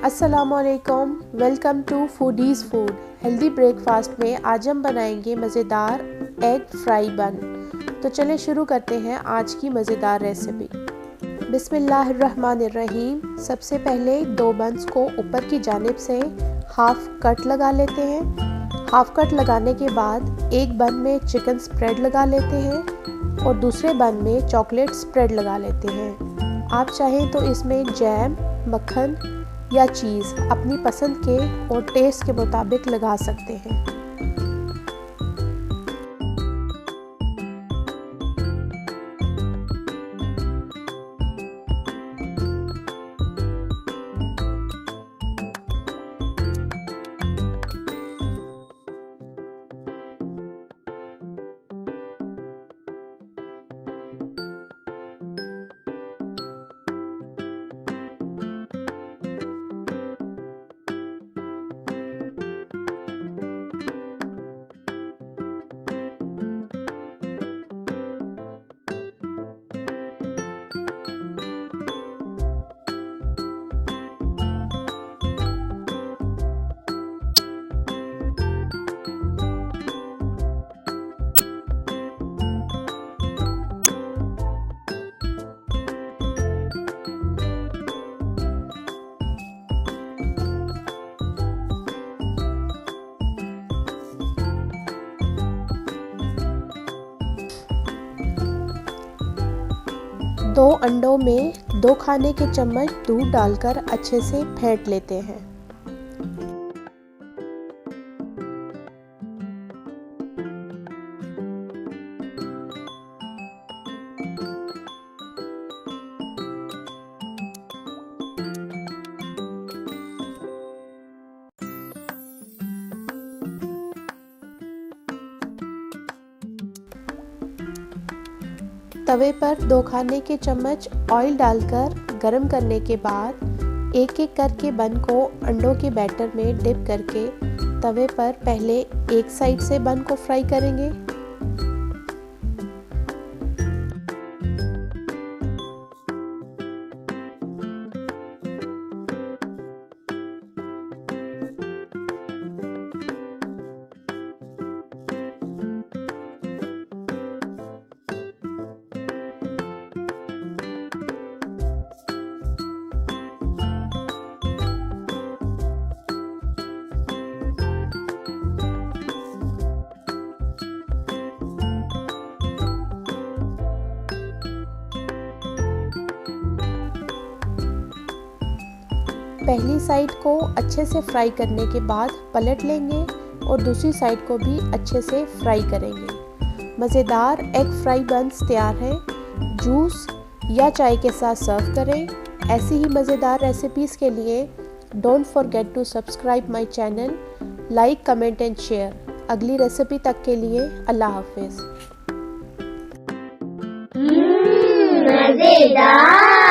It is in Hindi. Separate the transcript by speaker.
Speaker 1: अस्सलामुअलैकुम, welcome to foodies food. Healthy breakfast में आज हम बनाएंगे मज़ेदार एग फ्राई बन। तो चलें शुरू करते हैं आज की मज़ेदार रेसिपी। बिस्मिल्लाहिर्रहमानिर्रहीम। सबसे पहले 2 बन्स को ऊपर की जानिब से हाफ कट लगा लेते हैं। हाफ कट लगाने के बाद एक बन में चिकन स्प्रेड लगा लेते हैं और दूसरे बन में चॉकलेट स्प्रेड लगा लेते हैं। आप चाहें तो इसमें जैम, मक्खन या चीज़ अपनी पसंद के और टेस्ट के मुताबिक लगा सकते हैं। दो अंडों में 2 खाने के चम्मच दूध डालकर अच्छे से फेंट लेते हैं। तवे पर 2 खाने के चम्मच ऑयल डालकर गरम करने के बाद एक एक करके बन को अंडों के बैटर में डिप करके तवे पर पहले एक साइड से बन को फ्राई करेंगे। पहली साइड को अच्छे से फ्राई करने के बाद पलट लेंगे और दूसरी साइड को भी अच्छे से फ्राई करेंगे। मज़ेदार एग फ्राई बन्स तैयार हैं। जूस या चाय के साथ सर्व करें। ऐसी ही मज़ेदार रेसिपीज़ के लिए don't forget to subscribe my channel, like, comment and share. अगली रेसिपी तक के लिए अल्लाह हाफिज़।
Speaker 2: मज़ेदार।